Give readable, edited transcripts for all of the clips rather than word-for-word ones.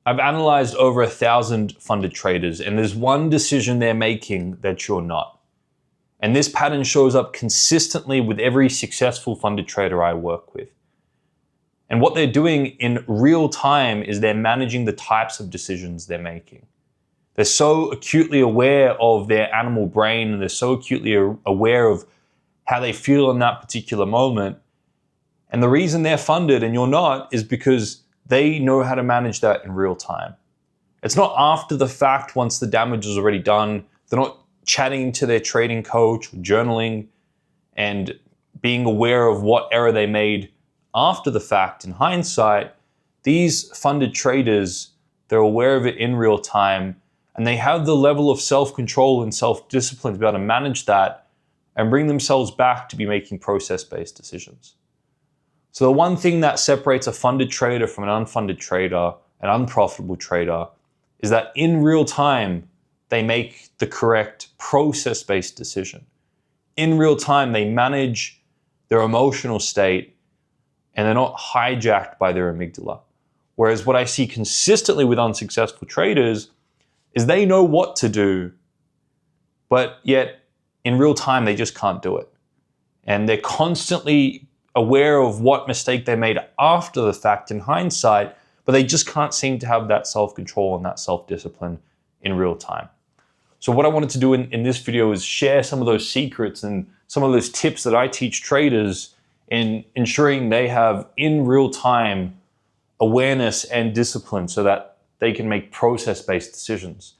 I've analyzed over 1,000 funded traders, and there's one decision they're making that you're not. And this pattern shows up consistently with every successful funded trader I work with. And what they're doing in real time is they're managing the types of decisions they're making. They're so acutely aware of their animal brain, and they're so acutely aware of how they feel in that particular moment. And the reason they're funded and you're not is because they know how to manage that in real time. It's not after the fact, once the damage is already done. They're not chatting to their trading coach, journaling, and being aware of what error they made after the fact. In hindsight, these funded traders, they're aware of it in real time, and they have the level of self-control and self-discipline to be able to manage that and bring themselves back to be making process-based decisions. So the one thing that separates a funded trader from an unfunded trader, an unprofitable trader, is that in real time, they make the correct process-based decision. In real time, they manage their emotional state and they're not hijacked by their amygdala. Whereas what I see consistently with unsuccessful traders is they know what to do, but yet in real time, they just can't do it. And they're constantly aware of what mistake they made after the fact in hindsight, but they just can't seem to have that self-control and that self-discipline in real time. So what I wanted to do in this video is share some of those secrets and some of those tips that I teach traders in ensuring they have in real time awareness and discipline so that they can make process-based decisions.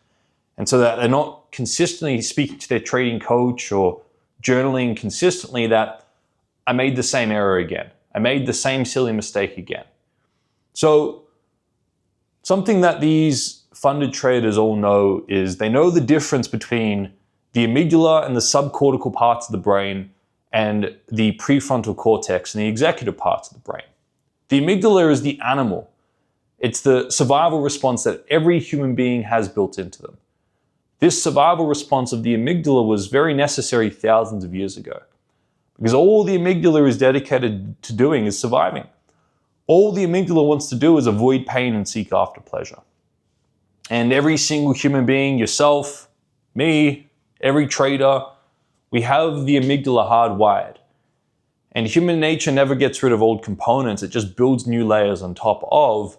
And so that they're not consistently speaking to their trading coach or journaling consistently that I made the same error again. I made the same silly mistake again. So something that these funded traders all know is they know the difference between the amygdala and the subcortical parts of the brain and the prefrontal cortex and the executive parts of the brain. The amygdala is the animal. It's the survival response that every human being has built into them. This survival response of the amygdala was very necessary thousands of years ago. Because all the amygdala is dedicated to doing is surviving. All the amygdala wants to do is avoid pain and seek after pleasure. And every single human being, yourself, me, every trader, we have the amygdala hardwired. And human nature never gets rid of old components, it just builds new layers on top of.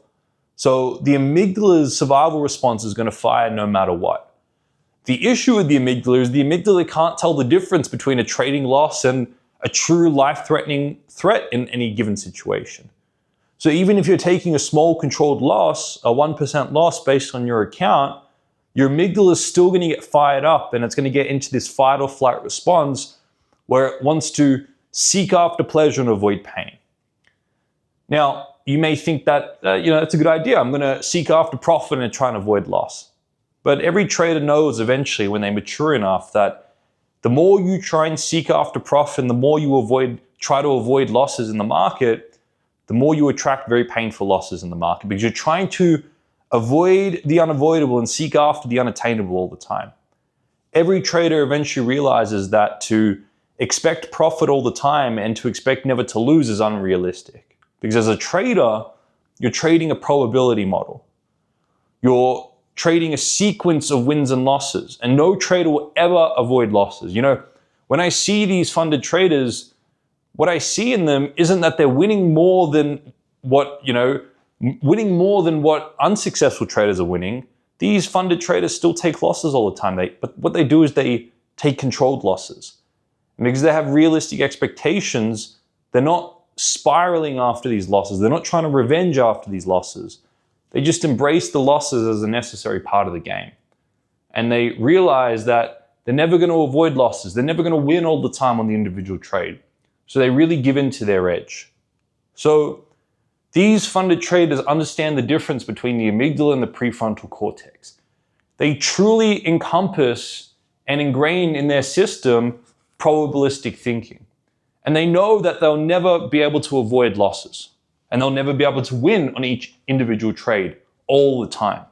So the amygdala's survival response is going to fire no matter what. The issue with the amygdala is the amygdala can't tell the difference between a trading loss and a true life-threatening threat in any given situation. So even if you're taking a small controlled loss, a 1% loss based on your account, your amygdala is still going to get fired up and it's going to get into this fight or flight response where it wants to seek after pleasure and avoid pain. Now, you may think that, it's a good idea. I'm going to seek after profit and try and avoid loss. But every trader knows eventually when they mature enough that the more you try and seek after profit and the more you try to avoid losses in the market, the more you attract very painful losses in the market because you're trying to avoid the unavoidable and seek after the unattainable all the time. Every trader eventually realizes that to expect profit all the time and to expect never to lose is unrealistic. Because as a trader, you're trading a probability model. You're trading a sequence of wins and losses, and no trader will ever avoid losses. When I see these funded traders, what I see in them isn't that they're winning more than what unsuccessful traders are winning. These funded traders still take losses all the time. But what they do is they take controlled losses. And because they have realistic expectations, they're not spiraling after these losses. They're not trying to revenge after these losses. They just embrace the losses as a necessary part of the game. And they realize that they're never going to avoid losses. They're never going to win all the time on the individual trade. So they really give in to their edge. So these funded traders understand the difference between the amygdala and the prefrontal cortex. They truly encompass and ingrain in their system probabilistic thinking. And they know that they'll never be able to avoid losses. And they'll never be able to win on each individual trade all the time.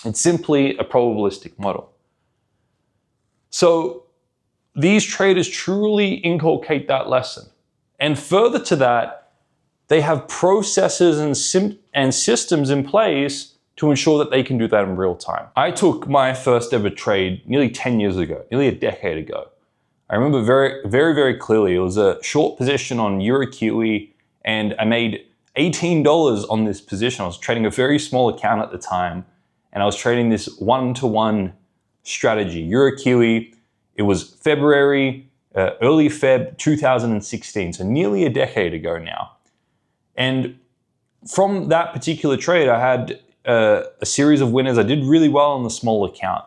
It's simply a probabilistic model. So these traders truly inculcate that lesson. And further to that, they have processes and systems in place to ensure that they can do that in real time. I took my first ever trade nearly 10 years ago, nearly a decade ago. I remember very clearly. It was a short position on EUR/QE, and I made $18 on this position. I was trading a very small account at the time, and I was trading this 1-to-1 strategy, EUR/QE. It was February, early Feb 2016, so nearly a decade ago now. And from that particular trade, I had a series of winners. I did really well on the small account.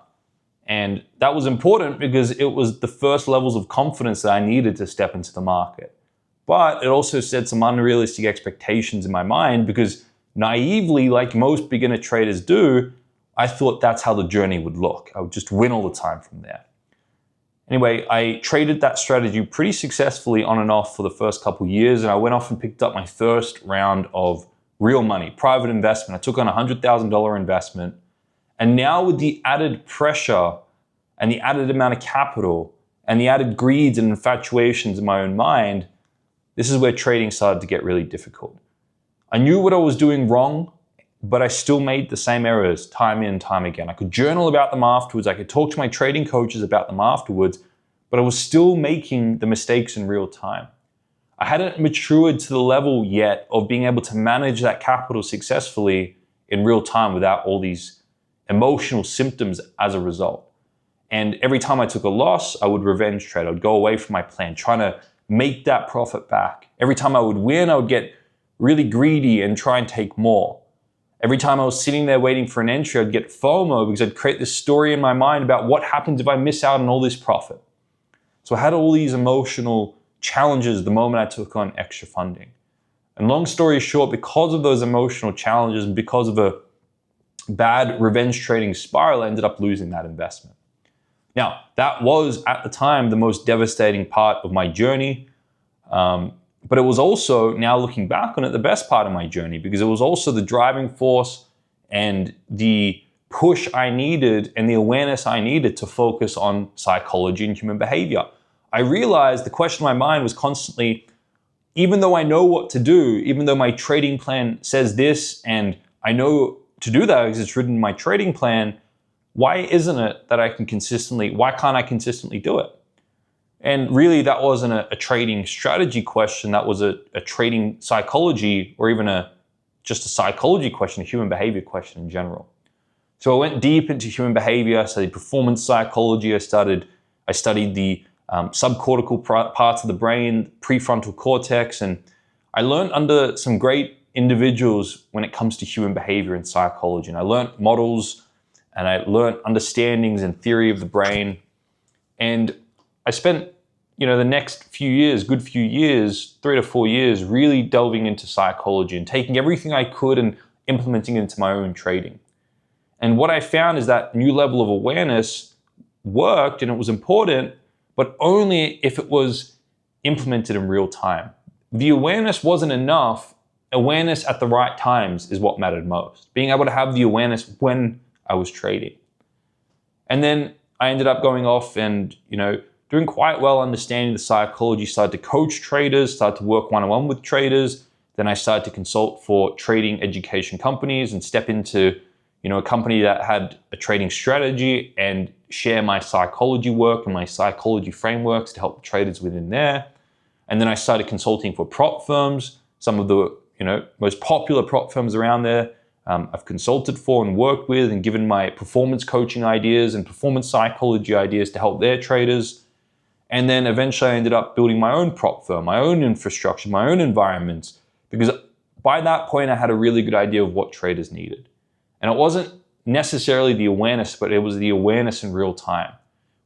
And that was important because it was the first levels of confidence that I needed to step into the market. But it also set some unrealistic expectations in my mind because naively, like most beginner traders do, I thought that's how the journey would look. I would just win all the time from there. Anyway, I traded that strategy pretty successfully on and off for the first couple of years, and I went off and picked up my first round of real money, private investment. I took on a $100,000 investment. And now with the added pressure and the added amount of capital and the added greeds and infatuations in my own mind, this is where trading started to get really difficult. I knew what I was doing wrong, but I still made the same errors time in, time again. I could journal about them afterwards. I could talk to my trading coaches about them afterwards, but I was still making the mistakes in real time. I hadn't matured to the level yet of being able to manage that capital successfully in real time without all these emotional symptoms as a result. And every time I took a loss, I would revenge trade. I would go away from my plan, trying to make that profit back. Every time I would win, I would get really greedy and try and take more. Every time I was sitting there waiting for an entry, I'd get FOMO because I'd create this story in my mind about what happens if I miss out on all this profit. So I had all these emotional challenges the moment I took on extra funding. And long story short, because of those emotional challenges and because of a bad revenge trading spiral, I ended up losing that investment. Now, that was at the time the most devastating part of my journey, but it was also, now looking back on it, the best part of my journey because it was also the driving force and the push I needed and the awareness I needed to focus on psychology and human behavior. I realized the question in my mind was constantly, even though I know what to do, even though my trading plan says this and I know to do that because it's written in my trading plan, why isn't it that why can't I consistently do it? And really that wasn't a trading strategy question, that was a trading psychology or even just a psychology question, a human behavior question in general. So I went deep into human behavior, I studied performance psychology, I studied the subcortical parts of the brain, prefrontal cortex, and I learned under some great individuals when it comes to human behavior and psychology. And I learned models and I learned understandings and theory of the brain. And I spent, the next few years, good few years, 3 to 4 years, really delving into psychology and taking everything I could and implementing it into my own trading. And what I found is that new level of awareness worked and it was important, but only if it was implemented in real time. The awareness wasn't enough. Awareness at the right times is what mattered most. Being able to have the awareness when I was trading. And then I ended up going off and, doing quite well understanding the psychology, started to coach traders, started to work one-on-one with traders. Then I started to consult for trading education companies and step into, a company that had a trading strategy and share my psychology work and my psychology frameworks to help the traders within there. And then I started consulting for prop firms, some of the most popular prop firms around there. I've consulted for and worked with and given my performance coaching ideas and performance psychology ideas to help their traders. And then eventually I ended up building my own prop firm, my own infrastructure, my own environments, because by that point I had a really good idea of what traders needed. And it wasn't necessarily the awareness, but it was the awareness in real time.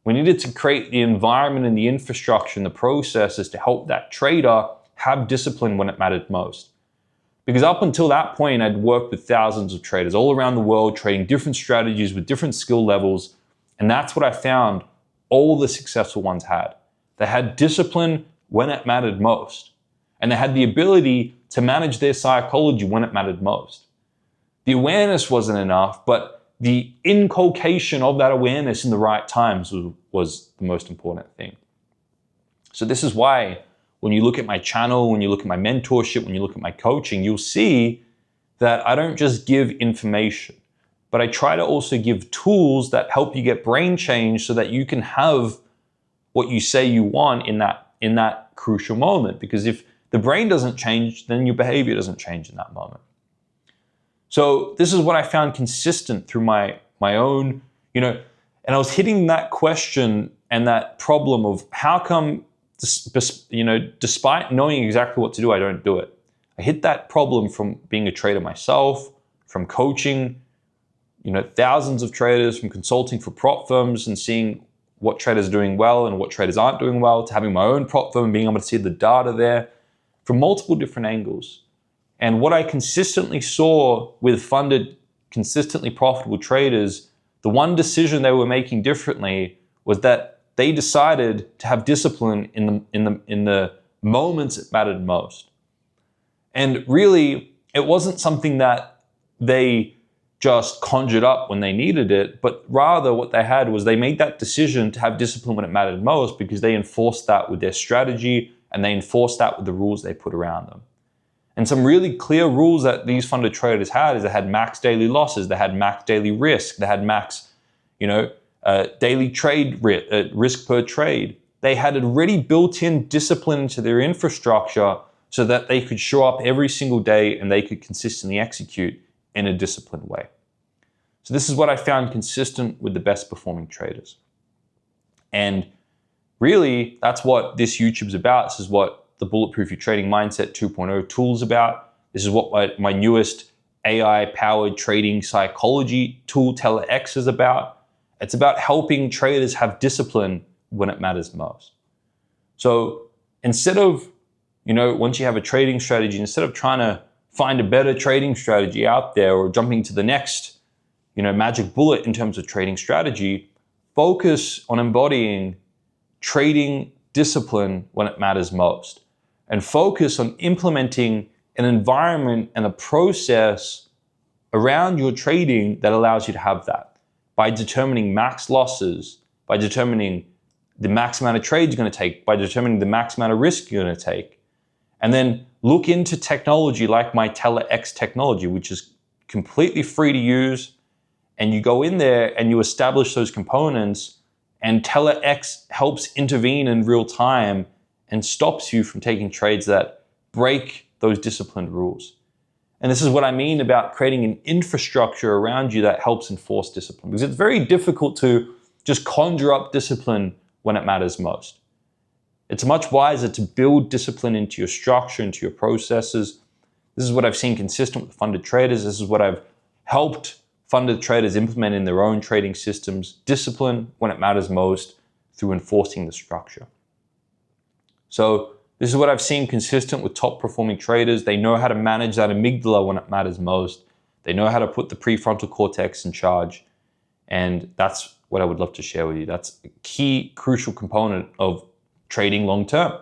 We needed to create the environment and the infrastructure and the processes to help that trader have discipline when it mattered most. Because up until that point, I'd worked with thousands of traders all around the world, trading different strategies with different skill levels. And that's what I found all the successful ones had. They had discipline when it mattered most. And they had the ability to manage their psychology when it mattered most. The awareness wasn't enough, but the inculcation of that awareness in the right times was the most important thing. So this is why when you look at my channel, when you look at my mentorship, when you look at my coaching, you'll see that I don't just give information. but I try to also give tools that help you get brain change so that you can have what you say you want in that crucial moment. Because if the brain doesn't change, then your behavior doesn't change in that moment. So this is what I found consistent through my own, and I was hitting that question and that problem of how come, despite knowing exactly what to do, I don't do it. I hit that problem from being a trader myself, from coaching, thousands of traders, from consulting for prop firms and seeing what traders are doing well and what traders aren't doing well, to having my own prop firm and being able to see the data there from multiple different angles. And what I consistently saw with funded, consistently profitable traders, the one decision they were making differently was that they decided to have discipline in the moments it mattered most. And really, it wasn't something that they just conjured up when they needed it, but rather what they had was they made that decision to have discipline when it mattered most because they enforced that with their strategy and they enforced that with the rules they put around them. And some really clear rules that these funded traders had is they had max daily losses, they had max daily risk, they had max, daily trade risk per trade. They had already built in discipline into their infrastructure so that they could show up every single day and they could consistently execute in a disciplined way. So this is what I found consistent with the best performing traders. And really, that's what this YouTube's about. This is what the Bulletproof Your Trading Mindset 2.0 tool is about. This is what my newest AI-powered trading psychology tool, TellerX, is about. It's about helping traders have discipline when it matters most. So instead of, once you have a trading strategy, instead of trying to find a better trading strategy out there or jumping to the next, magic bullet in terms of trading strategy, focus on embodying trading discipline when it matters most. And focus on implementing an environment and a process around your trading that allows you to have that by determining max losses, by determining the max amount of trades you're going to take, by determining the max amount of risk you're going to take. And then look into technology like my TellerX technology, which is completely free to use. And you go in there and you establish those components, and TellerX helps intervene in real time and stops you from taking trades that break those disciplined rules. And this is what I mean about creating an infrastructure around you that helps enforce discipline, because it's very difficult to just conjure up discipline when it matters most. It's much wiser to build discipline into your structure, into your processes. This is what I've seen consistent with funded traders. This is what I've helped funded traders implement in their own trading systems. Discipline when it matters most through enforcing the structure. So this is what I've seen consistent with top performing traders. They know how to manage that amygdala when it matters most. They know how to put the prefrontal cortex in charge. And that's what I would love to share with you. That's a key, crucial component of trading long term.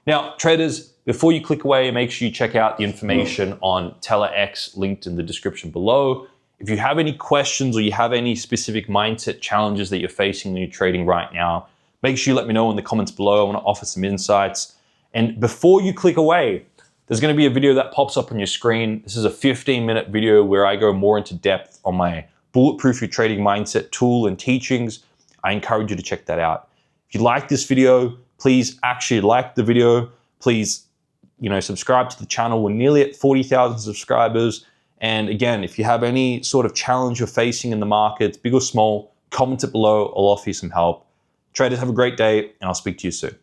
Now, traders, before you click away, make sure you check out the information on TellerX linked in the description below. If you have any questions or you have any specific mindset challenges that you're facing in your trading right now, make sure you let me know in the comments below. I want to offer some insights. And before you click away, there's going to be a video that pops up on your screen. This is a 15-minute video where I go more into depth on my Bulletproof Your Trading Mindset tool and teachings. I encourage you to check that out. If you like this video, please actually like the video. Please, subscribe to the channel. We're nearly at 40,000 subscribers. And again, if you have any sort of challenge you're facing in the markets, big or small, comment it below. I'll offer you some help. Traders, have a great day, and I'll speak to you soon.